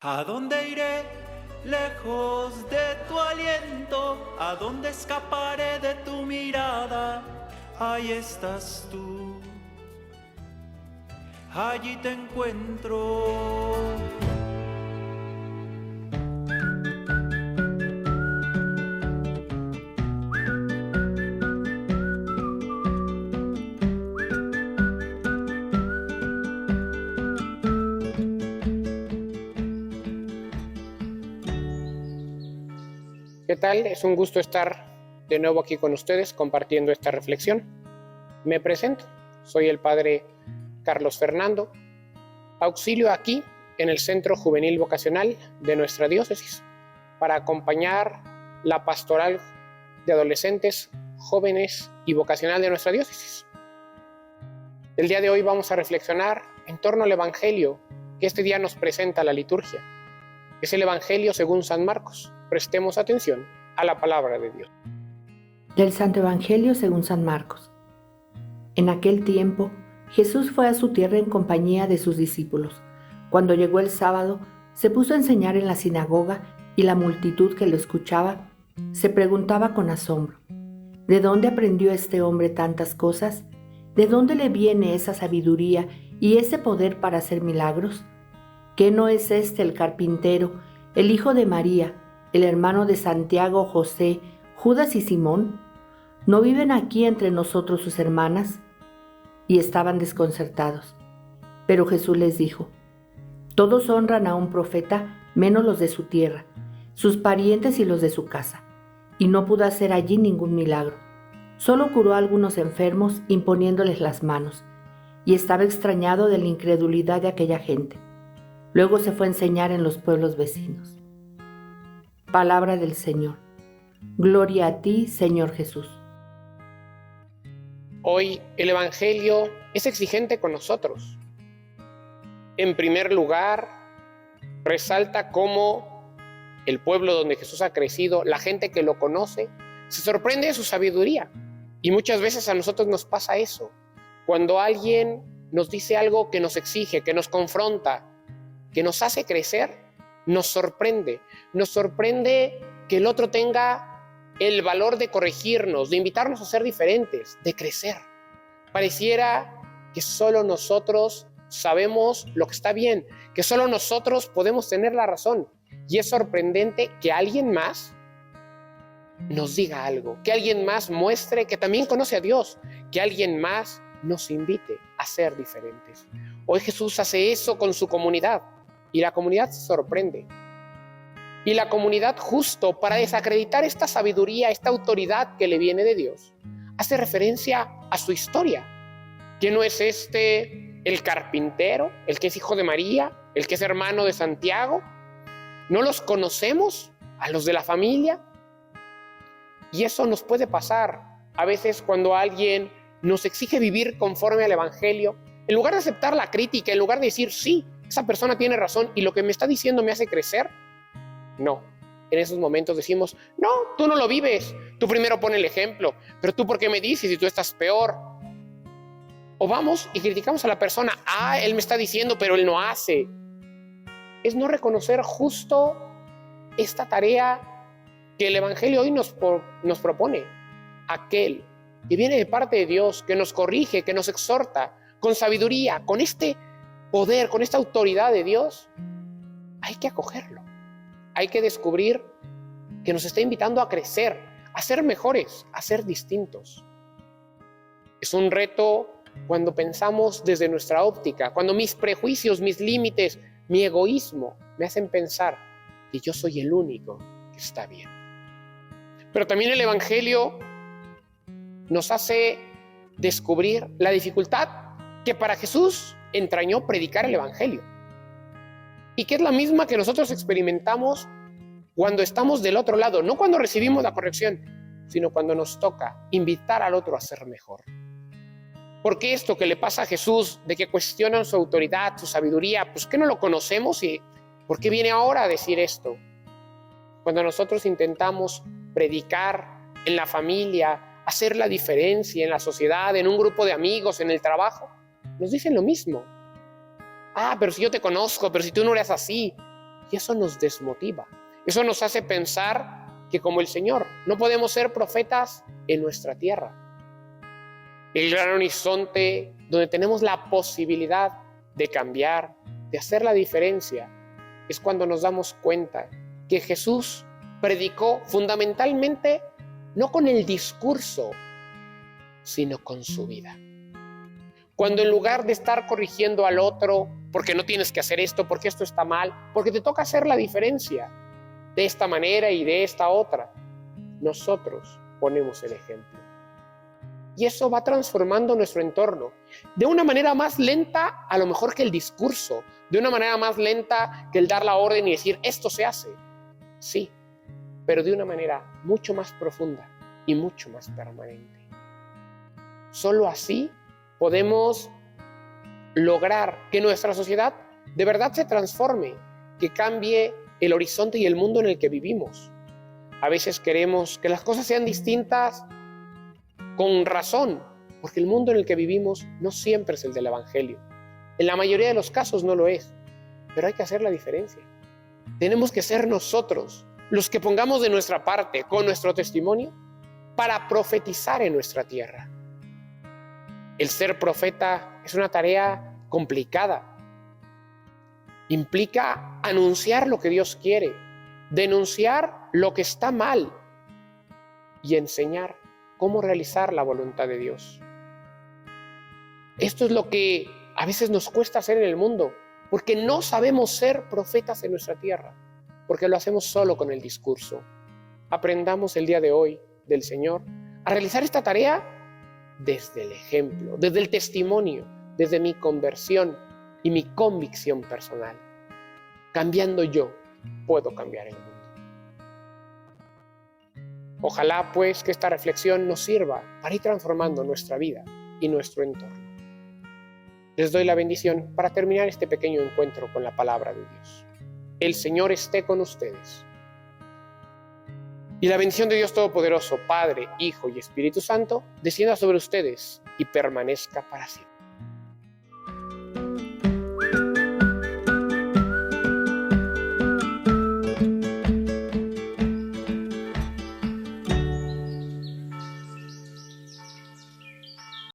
¿A dónde iré lejos de tu aliento? ¿A dónde escaparé de tu mirada? Ahí estás tú, allí te encuentro. ¿Qué tal? Es un gusto estar de nuevo aquí con ustedes compartiendo esta reflexión. Me presento, soy el padre Carlos Fernando, auxilio aquí en el Centro Juvenil Vocacional de nuestra diócesis para acompañar la pastoral de adolescentes, jóvenes y vocacional de nuestra diócesis. El día de hoy vamos a reflexionar en torno al Evangelio que este día nos presenta la liturgia. Es el Evangelio según San Marcos. Prestemos atención a la palabra de Dios. Del Santo Evangelio según San Marcos. En aquel tiempo, Jesús fue a su tierra en compañía de sus discípulos. Cuando llegó el sábado, se puso a enseñar en la sinagoga y la multitud que lo escuchaba se preguntaba con asombro: ¿de dónde aprendió este hombre tantas cosas? ¿De dónde le viene esa sabiduría y ese poder para hacer milagros? ¿Qué no es este el carpintero, el hijo de María, el hermano de Santiago, José, Judas y Simón? ¿No viven aquí entre nosotros sus hermanas? Y estaban desconcertados. Pero Jesús les dijo: todos honran a un profeta, menos los de su tierra, sus parientes y los de su casa. Y no pudo hacer allí ningún milagro. Solo curó a algunos enfermos imponiéndoles las manos, y estaba extrañado de la incredulidad de aquella gente. Luego se fue a enseñar en los pueblos vecinos. Palabra del Señor. Gloria a ti, Señor Jesús. Hoy el Evangelio es exigente con nosotros. En primer lugar, resalta cómo el pueblo donde Jesús ha crecido, la gente que lo conoce, se sorprende de su sabiduría. Y muchas veces a nosotros nos pasa eso. Cuando alguien nos dice algo que nos exige, que nos confronta, que nos hace crecer, nos sorprende. Nos sorprende que el otro tenga el valor de corregirnos, de invitarnos a ser diferentes, de crecer. Pareciera que solo nosotros sabemos lo que está bien, que solo nosotros podemos tener la razón. Y es sorprendente que alguien más nos diga algo, que alguien más muestre que también conoce a Dios, que alguien más nos invite a ser diferentes. Hoy Jesús hace eso con su comunidad y la comunidad se sorprende. Y la comunidad, justo para desacreditar esta sabiduría, esta autoridad que le viene de Dios, hace referencia a su historia. ¿Que no es este el carpintero, el que es hijo de María, el que es hermano de Santiago? ¿No los conocemos a los de la familia? Y eso nos puede pasar a veces cuando alguien nos exige vivir conforme al Evangelio. En lugar de aceptar la crítica, en lugar de decir, sí, esa persona tiene razón y lo que me está diciendo me hace crecer, no. En esos momentos decimos, no, tú no lo vives, tú primero pon el ejemplo, pero tú ¿por qué me dices si tú estás peor? O vamos y criticamos a la persona, él me está diciendo, pero él no hace. Es no reconocer justo esta tarea que el Evangelio hoy nos propone. Aquel que viene de parte de Dios, que nos corrige, que nos exhorta, con sabiduría, con este poder, con esta autoridad de Dios, hay que acogerlo. Hay que descubrir que nos está invitando a crecer, a ser mejores, a ser distintos. Es un reto cuando pensamos desde nuestra óptica, cuando mis prejuicios, mis límites, mi egoísmo me hacen pensar que yo soy el único que está bien. Pero también el Evangelio nos hace descubrir la dificultad que para Jesús entrañó predicar el Evangelio. Y que es la misma que nosotros experimentamos cuando estamos del otro lado, no cuando recibimos la corrección, sino cuando nos toca invitar al otro a ser mejor. Porque esto que le pasa a Jesús, de que cuestionan su autoridad, su sabiduría, pues que no lo conocemos y ¿por qué viene ahora a decir esto? Cuando nosotros intentamos predicar en la familia, hacer la diferencia en la sociedad, en un grupo de amigos, en el trabajo, nos dicen lo mismo. Pero si yo te conozco, pero si tú no eres así. Y eso nos desmotiva. Eso nos hace pensar que como el Señor no podemos ser profetas en nuestra tierra. El gran horizonte donde tenemos la posibilidad de cambiar, de hacer la diferencia, es cuando nos damos cuenta que Jesús predicó fundamentalmente no con el discurso, sino con su vida. Cuando en lugar de estar corrigiendo al otro, porque no tienes que hacer esto, porque esto está mal, porque te toca hacer la diferencia de esta manera y de esta otra, nosotros ponemos el ejemplo. Y eso va transformando nuestro entorno de una manera más lenta a lo mejor que el discurso, de una manera más lenta que el dar la orden y decir esto se hace. Sí, pero de una manera mucho más profunda y mucho más permanente. Solo así podemos lograr que nuestra sociedad de verdad se transforme, que cambie el horizonte y el mundo en el que vivimos. A veces queremos que las cosas sean distintas con razón, porque el mundo en el que vivimos no siempre es el del Evangelio. En la mayoría de los casos no lo es, pero hay que hacer la diferencia. Tenemos que ser nosotros los que pongamos de nuestra parte con nuestro testimonio para profetizar en nuestra tierra. El ser profeta es una tarea complicada. Implica anunciar lo que Dios quiere, denunciar lo que está mal y enseñar cómo realizar la voluntad de Dios. Esto es lo que a veces nos cuesta hacer en el mundo, porque no sabemos ser profetas en nuestra tierra, porque lo hacemos solo con el discurso. Aprendamos el día de hoy del Señor a realizar esta tarea desde el ejemplo, desde el testimonio, desde mi conversión y mi convicción personal. Cambiando yo, puedo cambiar el mundo. Ojalá pues que esta reflexión nos sirva para ir transformando nuestra vida y nuestro entorno. Les doy la bendición para terminar este pequeño encuentro con la palabra de Dios. El Señor esté con ustedes. Y la bendición de Dios Todopoderoso, Padre, Hijo y Espíritu Santo, descienda sobre ustedes y permanezca para siempre.